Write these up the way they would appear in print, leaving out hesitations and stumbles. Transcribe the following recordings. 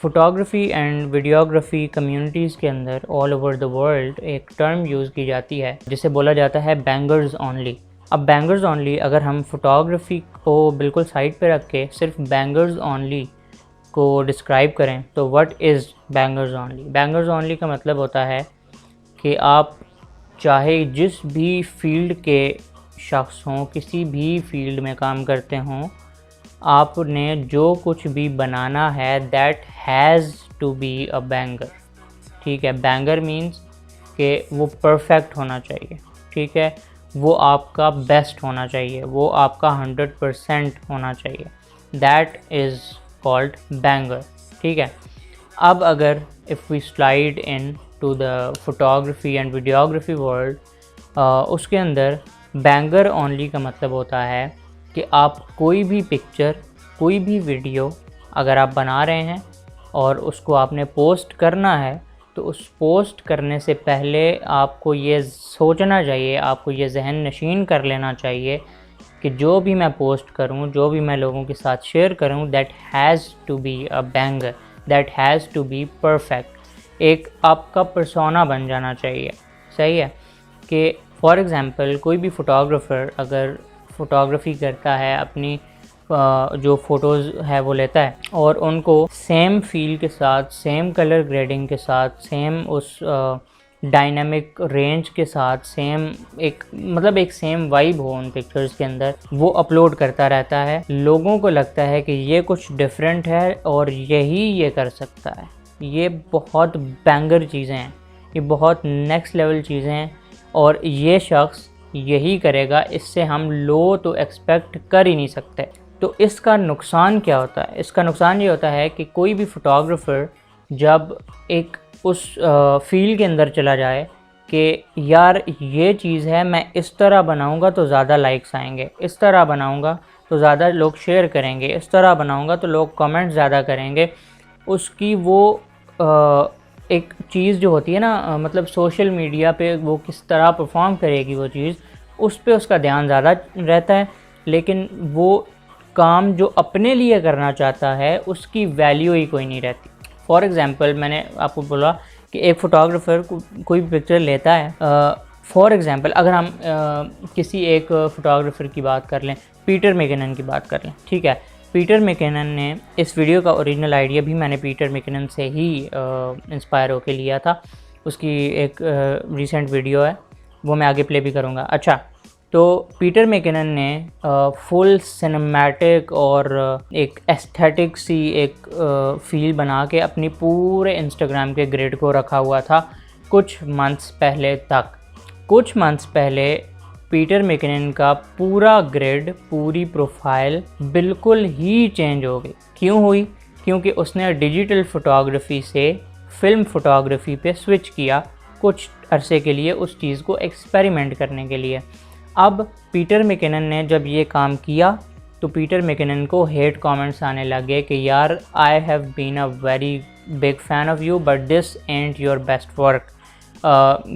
Photography and videography communities के अंदर all over the world एक टर्म यूज़ की जाती है जिसे बोला जाता है बैंगर्स ऑनली। अब बैंगर्स ऑनली अगर हम फ़ोटोग्राफ़ी को बिल्कुल साइड पे रख के सिर्फ बैंगर्स ऑनली को डिस्क्राइब करें तो what is bangers only. Bangers only का मतलब होता है कि आप चाहे जिस भी फील्ड के शख्स हों, किसी भी फील्ड में काम करते हों, आपने जो कुछ भी बनाना है that has to be a banger. ठीक है, बैंगर मीन्स कि वो परफेक्ट होना चाहिए। ठीक है, वो आपका बेस्ट होना चाहिए, वो आपका 100% होना चाहिए। That is called banger. ठीक है, अब अगर if we slide into the photography and videography world, उसके अंदर बैंगर ओनली का मतलब होता है कि आप कोई भी पिक्चर, कोई भी वीडियो अगर आप बना रहे हैं और उसको आपने पोस्ट करना है तो उस पोस्ट करने से पहले आपको ये सोचना चाहिए, आपको ये जहन नशीन कर लेना चाहिए कि जो भी मैं पोस्ट करूं, जो भी मैं लोगों के साथ शेयर करूं, that has to be a banger, that has to be perfect. एक आपका पर्सोना बन जाना चाहिए। सही है कि फॉर एग्ज़ाम्पल कोई भी फ़ोटोग्राफ़र अगर फ़ोटोग्राफ़ी करता है, अपनी जो फ़ोटोज़ है वो लेता है और उनको सेम फ़ील के साथ, सेम कलर ग्रेडिंग के साथ, सेम उस डायनामिक रेंज के साथ, सेम एक सेम वाइब हो उन पिक्चर्स के अंदर, वो अपलोड करता रहता है। लोगों को लगता है कि ये कुछ डिफरेंट है और यही ये कर सकता है। ये बहुत बैंगर चीज़ें हैं, ये बहुत नेक्स्ट लेवल चीज़ें हैं और ये शख्स यही करेगा, इससे हम लो तो एक्सपेक्ट कर ही नहीं सकते। तो इसका नुकसान क्या होता है? इसका नुकसान ये होता है कि कोई भी फ़ोटोग्राफ़र जब एक उस फील्ड के अंदर चला जाए कि यार ये चीज़ है, मैं इस तरह बनाऊंगा तो ज़्यादा लाइक्स आएंगे, इस तरह बनाऊंगा तो ज़्यादा लोग शेयर करेंगे, इस तरह बनाऊंगा तो लोग कमेंट ज़्यादा करेंगे, उसकी वो एक चीज़ जो होती है ना, मतलब सोशल मीडिया पे वो किस तरह परफॉर्म करेगी वो चीज़, उस पे उसका ध्यान ज़्यादा रहता है। लेकिन वो काम जो अपने लिए करना चाहता है उसकी वैल्यू ही कोई नहीं रहती। फॉर एग्ज़ाम्पल मैंने आपको बोला कि एक फ़ोटोग्राफ़र कोई भी पिक्चर लेता है। फॉर एग्ज़ाम्पल अगर हम किसी एक फ़ोटोग्राफ़र की बात कर लें, पीटर मैकिनन की बात कर लें। ठीक है, पीटर मैकिनन ने इस वीडियो का ओरिजिनल आइडिया भी मैंने पीटर मैकिनन से ही इंस्पायर होकर लिया था। उसकी एक रिसेंट वीडियो है, वो मैं आगे प्ले भी करूँगा। अच्छा, तो पीटर मैकिनन ने फुल सिनेमैटिक और एक एस्थेटिक सी एक फील बना के अपनी पूरे इंस्टाग्राम के ग्रिड को रखा हुआ था कुछ मंथ्स पहले तक। कुछ मंथ्स पहले पीटर मैकिनन का पूरा ग्रिड, पूरी प्रोफाइल बिल्कुल ही चेंज हो गई। क्यों हुई? क्योंकि उसने डिजिटल फ़ोटोग्राफ़ी से फ़िल्म फ़ोटोग्राफ़ी पे स्विच किया कुछ अरसे के लिए, उस चीज़ को एक्सपेरिमेंट करने के लिए। अब पीटर मैकिनन ने जब ये काम किया तो पीटर मैकिनन को हेट कमेंट्स आने लगे कि यार I have been a very big fan of you but this and your best work.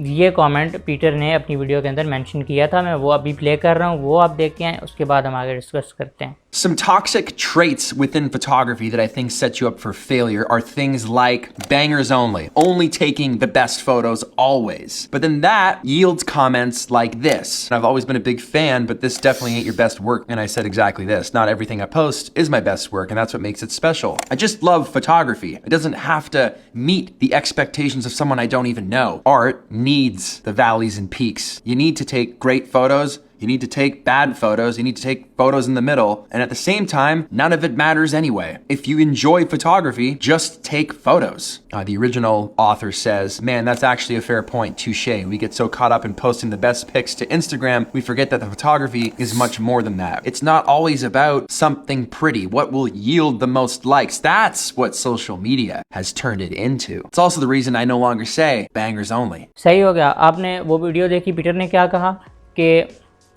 ये कमेंट पीटर ने अपनी वीडियो के अंदर मेंशन किया था। मैं वो अभी प्ले कर रहा हूँ, वो आप देख के आएँ, उसके बाद हम आगे डिस्कस करते हैं। Some toxic traits within photography that I think set you up for failure are things like bangers only taking the best photos always. But then that yields comments like this. I've always been a big fan, but this definitely ain't your best work. And I said exactly this. Not everything I post is my best work, and that's what makes it special. I just love photography. It doesn't have to meet the expectations of someone I don't even know. Art needs the valleys and peaks. You need to take great photos. You need to take bad photos, you need to take photos in the middle, and at the same time, none of it matters anyway. If you enjoy photography, just take photos. The original author says, man, that's actually a fair point, touche. We get so caught up in posting the best pics to Instagram, we forget that the photography is much more than that. It's not always about something pretty, what will yield the most likes. That's what social media has turned it into. It's also the reason I no longer say bangers only. सही हो गया। आपने वो video देखी, Peter ने क्या कहा कि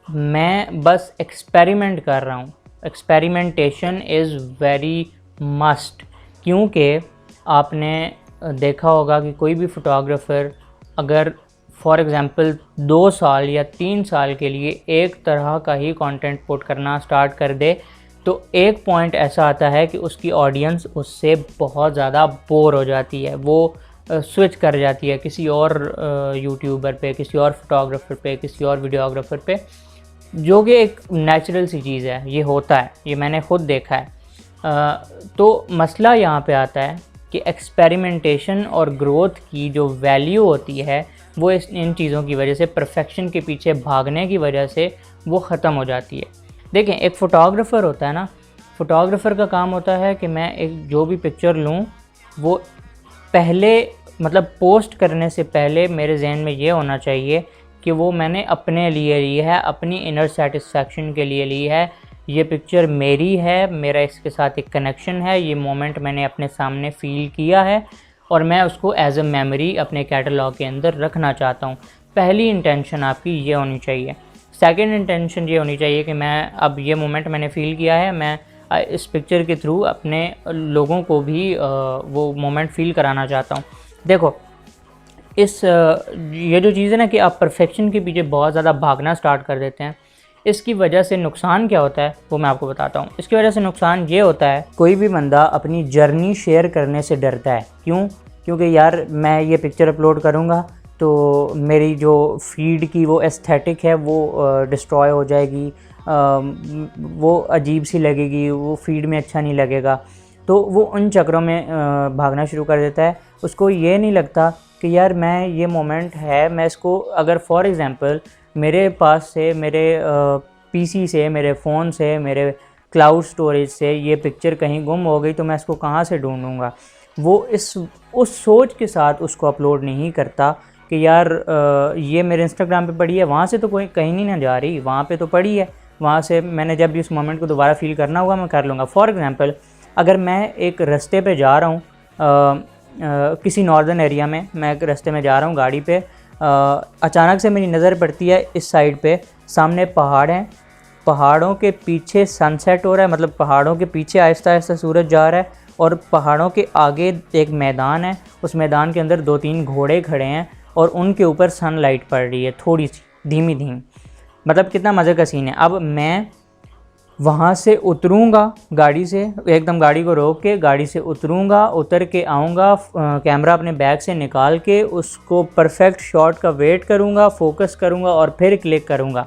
मैं बस एक्सपेरिमेंट कर रहा हूँ। Experimentation is very must. क्योंकि आपने देखा होगा कि कोई भी फ़ोटोग्राफ़र अगर फॉर एग्ज़ाम्पल 2 साल या 3 साल के लिए एक तरह का ही कंटेंट पुट करना स्टार्ट कर दे तो एक पॉइंट ऐसा आता है कि उसकी ऑडियंस उससे बहुत ज़्यादा बोर हो जाती है, वो स्विच कर जाती है किसी और यूट्यूबर पे, किसी और फोटोग्राफर पे, किसी और वीडियोग्राफर पे, जो कि एक नेचुरल सी चीज़ है, ये होता है, ये मैंने ख़ुद देखा है। तो मसला यहाँ पे आता है कि एक्सपेरिमेंटेशन और ग्रोथ की जो वैल्यू होती है वो इन चीज़ों की वजह से, परफेक्शन के पीछे भागने की वजह से वो ख़त्म हो जाती है। देखें, एक फ़ोटोग्राफ़र होता है ना, फ़ोटोग्राफ़र का काम होता है कि मैं एक जो भी पिक्चर लूँ वो पहले, मतलब पोस्ट करने से पहले मेरे जहन में ये होना चाहिए कि वो मैंने अपने लिए ली है, अपनी इनर सेटिस्फेक्शन के लिए ली है, ये पिक्चर मेरी है, मेरा इसके साथ एक कनेक्शन है, ये मोमेंट मैंने अपने सामने फ़ील किया है और मैं उसको एज अ मेमोरी अपने कैटलॉग के अंदर रखना चाहता हूँ। पहली इंटेंशन आपकी ये होनी चाहिए। सेकंड इंटेंशन ये होनी चाहिए कि मैं अब ये मोमेंट मैंने फ़ील किया है, मैं इस पिक्चर के थ्रू अपने लोगों को भी वो मोमेंट फ़ील कराना चाहता हूँ। देखो, ये जो चीज़ है ना कि आप परफेक्शन के पीछे बहुत ज़्यादा भागना स्टार्ट कर देते हैं, इसकी वजह से नुकसान क्या होता है वो मैं आपको बताता हूँ। इसकी वजह से नुकसान ये होता है, कोई भी बंदा अपनी जर्नी शेयर करने से डरता है। क्यों? क्योंकि यार मैं ये पिक्चर अपलोड करूँगा तो मेरी जो फीड की वो एस्थेटिक है वो डिस्ट्रॉय हो जाएगी, वो अजीब सी लगेगी, वो फीड में अच्छा नहीं लगेगा। तो वो उन चक्रों में भागना शुरू कर देता है। उसको ये नहीं लगता कि यार मैं ये मोमेंट है, मैं इसको, अगर फॉर एग्ज़ाम्पल मेरे पास से, मेरे पीसी से, मेरे फ़ोन से, मेरे क्लाउड स्टोरेज से ये पिक्चर कहीं गुम हो गई तो मैं इसको कहाँ से ढूंढूंगा। वो उस सोच के साथ उसको अपलोड नहीं करता कि यार ये मेरे इंस्टाग्राम पे पड़ी है, वहाँ से तो कोई कहीं नहीं ना जा रही, वहाँ पे तो पड़ी है, वहाँ से मैंने जब भी उस मोमेंट को दोबारा फ़ील करना होगा मैं कर लूँगा। फॉर एग्ज़ाम्पल, अगर मैं एक रास्ते पे जा रहा हूँ, किसी नॉर्दर्न एरिया में मैं एक रास्ते में जा रहा हूँ गाड़ी पे, अचानक से मेरी नज़र पड़ती है इस साइड पे, सामने पहाड़ हैं, पहाड़ों के पीछे सनसेट हो रहा है, मतलब पहाड़ों के पीछे आहिस्ता आहिस्ता सूरज जा रहा है और पहाड़ों के आगे एक मैदान है, उस मैदान के अंदर 2-3 घोड़े खड़े हैं और उनके ऊपर सनलाइट पड़ रही है थोड़ी सी धीमी धीमी, मतलब कितना मज़े का सीन है। अब मैं वहाँ से उतरूँगा गाड़ी से, एकदम गाड़ी को रोक के गाड़ी से उतरूँगा, उतर के आऊँगा, कैमरा अपने बैग से निकाल के उसको परफेक्ट शॉट का वेट करूँगा, फोकस करूँगा और फिर क्लिक करूँगा।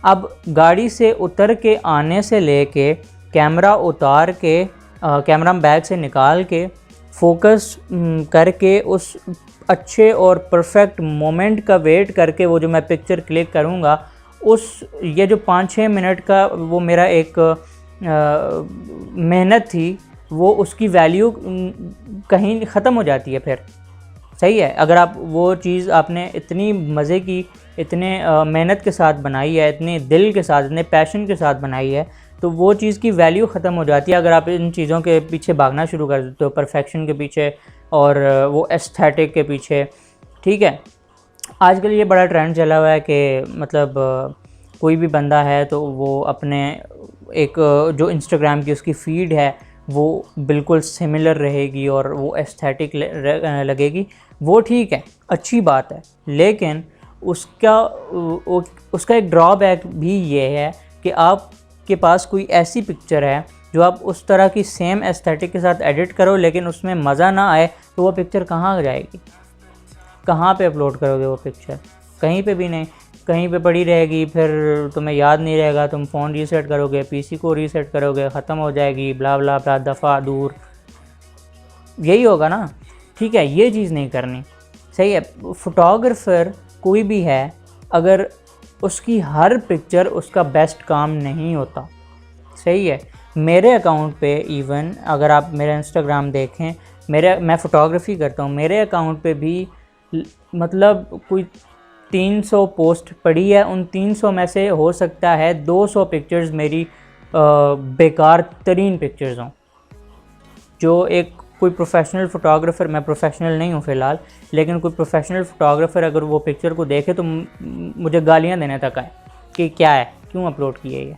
अब गाड़ी से उतर के आने से लेके कैमरा उतार के, कैमरा बैग से निकाल के फोकस करके उस अच्छे और परफेक्ट मोमेंट का वेट करके वो जो मैं पिक्चर क्लिक करूँगा, ये जो 5-6 मिनट का वो मेरा एक मेहनत थी, वो उसकी वैल्यू कहीं ख़त्म हो जाती है फिर। सही है, अगर आप वो चीज़ आपने इतनी मज़े की, इतने मेहनत के साथ बनाई है, इतने दिल के साथ, इतने पैशन के साथ बनाई है, तो वो चीज़ की वैल्यू ख़त्म हो जाती है अगर आप इन चीज़ों के पीछे भागना शुरू कर देते हो, परफेक्शन के पीछे और वो एस्थेटिक के पीछे। ठीक है, आजकल ये बड़ा ट्रेंड चला हुआ है कि मतलब कोई भी बंदा है तो वो अपने एक जो इंस्टाग्राम की उसकी फ़ीड है वो बिल्कुल सिमिलर रहेगी और वो एस्थेटिक लगेगी। वो ठीक है, अच्छी बात है, लेकिन उसका एक ड्रॉबैक भी ये है कि आपके पास कोई ऐसी पिक्चर है जो आप उस तरह की सेम एस्थेटिक के साथ एडिट करो लेकिन उसमें मज़ा ना आए, तो वो पिक्चर कहाँ जाएगी, कहाँ पे अपलोड करोगे वो पिक्चर? कहीं पे भी नहीं, कहीं पे पड़ी रहेगी, फिर तुम्हें याद नहीं रहेगा, तुम फ़ोन रीसेट करोगे, पीसी को रीसेट करोगे, ख़त्म हो जाएगी, ब्ला ब्ला ब्ला, दफ़ा दूर, यही होगा ना। ठीक है, ये चीज़ नहीं करनी। सही है, फ़ोटोग्राफ़र कोई भी है, अगर उसकी हर पिक्चर उसका बेस्ट काम नहीं होता। सही है, मेरे अकाउंट पे इवन अगर आप मेरा इंस्टाग्राम देखें, मैं फ़ोटोग्राफ़ी करता हूँ, मेरे अकाउंट पे भी मतलब कोई 300 पोस्ट पड़ी है, उन 300 में से हो सकता है 200 पिक्चर्स मेरी बेकार तरीन पिक्चर्स हों। जो एक कोई प्रोफेशनल फ़ोटोग्राफ़र, मैं प्रोफेशनल नहीं हूँ फ़िलहाल, लेकिन कोई प्रोफेशनल फ़ोटोग्राफ़र अगर वो पिक्चर को देखे तो मुझे गालियाँ देने तक आए कि क्या है, क्यों अपलोड किए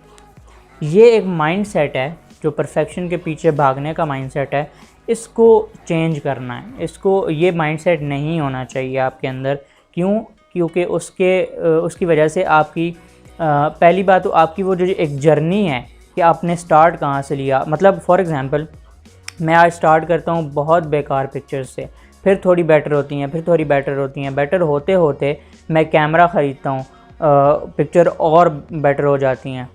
ये एक माइंड सेट है जो परफेक्शन के पीछे भागने का माइंड सेट है। इसको चेंज करना है, इसको, ये माइंडसेट नहीं होना चाहिए आपके अंदर। क्यों? क्योंकि उसकी वजह से आपकी पहली बात तो आपकी वो जो एक जर्नी है कि आपने स्टार्ट कहाँ से लिया। मतलब फॉर एग्ज़ाम्पल मैं आज स्टार्ट करता हूँ बहुत बेकार पिक्चर्स से, फिर थोड़ी बेटर होती हैं, फिर थोड़ी बेटर होती हैं, बेटर होते होते मैं कैमरा ख़रीदता हूँ, पिक्चर और बेटर हो जाती हैं,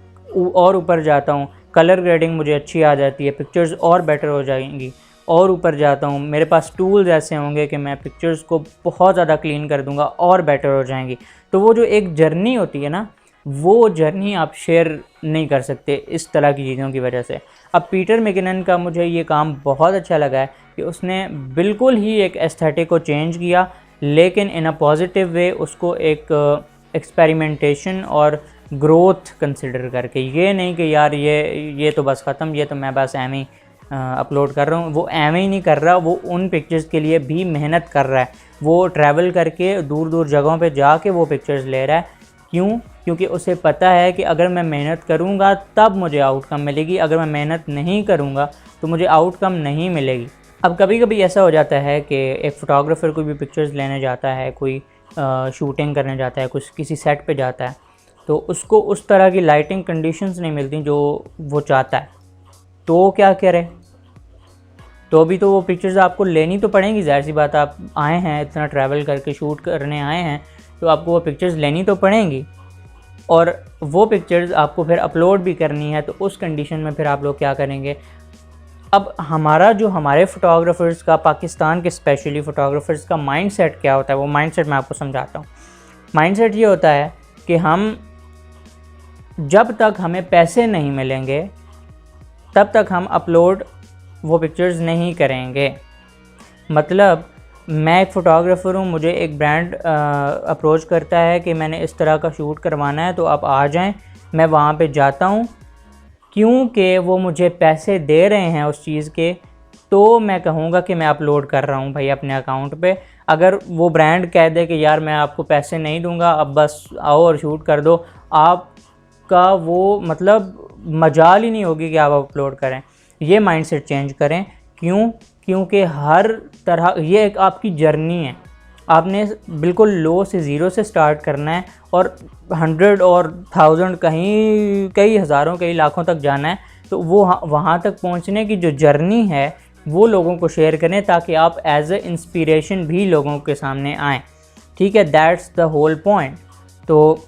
और ऊपर जाता हूँ, कलर ग्रेडिंग मुझे अच्छी आ जाती है, पिक्चर्स और बेटर हो जाएंगी, और ऊपर जाता हूँ, मेरे पास टूल्स ऐसे होंगे कि मैं पिक्चर्स को बहुत ज़्यादा क्लीन कर दूँगा और बेटर हो जाएंगी। तो वो जो एक जर्नी होती है ना, वो जर्नी आप शेयर नहीं कर सकते इस तरह की चीज़ों की वजह से। अब पीटर मैकिनन का मुझे ये काम बहुत अच्छा लगा है कि उसने बिल्कुल ही एक एस्थेटिक को चेंज किया, लेकिन इन अ पॉजिटिव वे, उसको एक एक्सपेरिमेंटेशन और ग्रोथ कंसिडर करके। ये नहीं कि यार ये तो बस ख़त्म, ये तो मैं बस एवं ही अपलोड कर रहा हूँ। वो एवं ही नहीं कर रहा, वो उन पिक्चर्स के लिए भी मेहनत कर रहा है। वो ट्रैवल करके दूर दूर जगहों पे जाके वो पिक्चर्स ले रहा है। क्यों? क्योंकि उसे पता है कि अगर मैं मेहनत करूँगा तब मुझे आउटकम मिलेगी, अगर मैं मेहनत नहीं करूँगा तो मुझे आउटकम नहीं मिलेगी। अब कभी कभी ऐसा हो जाता है कि एक फ़ोटोग्राफ़र कोई भी पिक्चर्स लेने जाता है, कोई शूटिंग करने जाता है, कुछ किसी सेट पे जाता है, तो उसको उस तरह की लाइटिंग कंडीशंस नहीं मिलती जो वो चाहता है, तो क्या करे? तो अभी तो वो पिक्चर्स आपको लेनी तो पड़ेंगी, ज़ाहिर सी बात, आप आए हैं इतना ट्रैवल करके शूट करने आए हैं, तो आपको वो पिक्चर्स लेनी तो पड़ेंगी, और वो पिक्चर्स आपको फिर अपलोड भी करनी है। तो उस कंडीशन में फिर आप लोग क्या करेंगे? अब हमारे फ़ोटोग्राफ़र्स का, पाकिस्तान के स्पेशली फ़ोटोग्राफ़र्स का माइंडसेट क्या होता है, वो माइंडसेट मैं आपको समझाता हूँ। माइंडसेट ये होता है कि हम जब तक हमें पैसे नहीं मिलेंगे तब तक हम अपलोड वो पिक्चर्स नहीं करेंगे। मतलब मैं एक फ़ोटोग्राफ़र हूँ, मुझे एक ब्रांड अप्रोच करता है कि मैंने इस तरह का शूट करवाना है, तो आप आ जाएं। मैं वहाँ पे जाता हूँ, क्योंकि वो मुझे पैसे दे रहे हैं उस चीज़ के, तो मैं कहूँगा कि मैं अपलोड कर रहा हूँ भाई अपने अकाउंट पे। अगर वो ब्रांड कह दे कि यार मैं आपको पैसे नहीं दूँगा, अब बस आओ और शूट कर दो, आपका वो मतलब मजाल ही नहीं होगी कि आप अपलोड करें। ये माइंडसेट चेंज करें। क्यों? क्योंकि हर तरह ये एक आपकी जर्नी है। आपने बिल्कुल लो से, ज़ीरो से स्टार्ट करना है और 100 और 1000 कई हज़ारों, कई लाखों तक जाना है। तो वो वहाँ तक पहुँचने की जो जर्नी है वो लोगों को शेयर करें, ताकि आप एज ए इंस्पिरेशन भी लोगों के सामने आएँ। ठीक है, दैट्स द होल पॉइंट। तो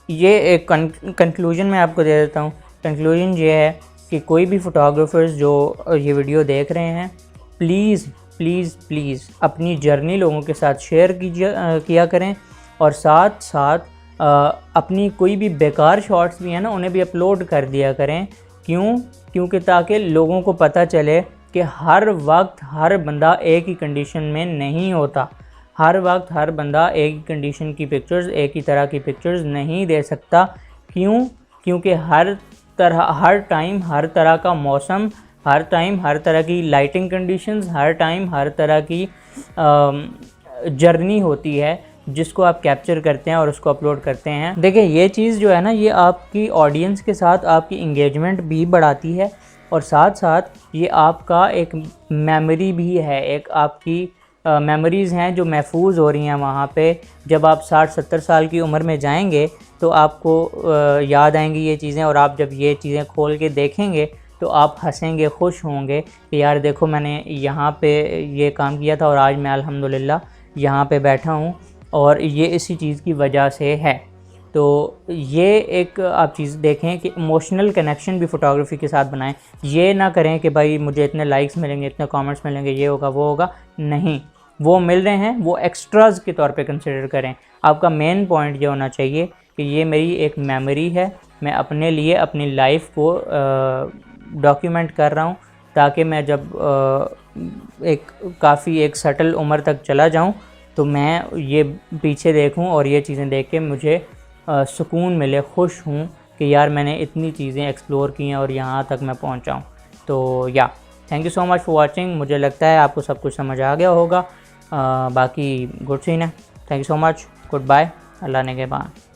ये एक कंक्लूजन मैं आपको दे देता हूँ। कंक्लूजन ये है कि कोई भी फ़ोटोग्राफ़र्स जो ये वीडियो देख रहे हैं, प्लीज़ प्लीज़ प्लीज़ अपनी जर्नी लोगों के साथ शेयर किया करें, और साथ साथ अपनी कोई भी बेकार शॉट्स भी हैं ना, उन्हें भी अपलोड कर दिया करें। क्यों? क्योंकि ताकि लोगों को पता चले कि हर वक्त हर बंदा एक ही कंडीशन में नहीं होता। हर वक्त हर बंदा एक ही कंडीशन की पिक्चर्स, एक ही तरह की पिक्चर्स नहीं दे सकता। क्यों? क्योंकि हर टाइम हर तरह का मौसम, हर टाइम हर तरह की लाइटिंग कंडीशंस, हर टाइम हर तरह की जर्नी होती है जिसको आप कैप्चर करते हैं और उसको अपलोड करते हैं। देखिए, ये चीज़ जो है ना, ये आपकी ऑडियंस के साथ आपकी इंगेजमेंट भी बढ़ाती है, और साथ साथ ये आपका एक मेमोरी भी है, एक आपकी मेमोरीज़ हैं जो महफूज हो रही हैं वहाँ पे। जब आप 60-70 साल की उम्र में जाएंगे तो आपको याद आएंगी ये चीज़ें, और आप जब ये चीज़ें खोल के देखेंगे तो आप हंसेंगे, खुश होंगे कि यार देखो मैंने यहाँ पे ये काम किया था और आज मैं अल्हम्दुलिल्लाह यहाँ पे बैठा हूँ, और ये इसी चीज़ की वजह से है। तो ये एक आप चीज़ देखें कि इमोशनल कनेक्शन भी फ़ोटोग्राफी के साथ बनाएं। ये ना करें कि भाई मुझे इतने लाइक्स मिलेंगे, इतने कमेंट्स मिलेंगे, ये होगा वो होगा। नहीं, वो मिल रहे हैं, वो एक्स्ट्राज़ के तौर पे कंसिडर करें। आपका मेन पॉइंट ये होना चाहिए कि ये मेरी एक मेमोरी है, मैं अपने लिए अपनी लाइफ को डॉक्यूमेंट कर रहा हूँ, ताकि मैं जब एक सटल उम्र तक चला जाऊँ तो मैं ये पीछे देखूँ और ये चीज़ें देख के मुझे सुकून मिले, खुश हूँ कि यार मैंने इतनी चीज़ें एक्सप्लोर की हैं और यहाँ तक मैं पहुँचा हूँ। तो या thank you so much for watching. मुझे लगता है आपको सब कुछ समझ आ गया होगा। बाकी गुड सीन है। Thank you so much, good bye, Allah ने के बाद।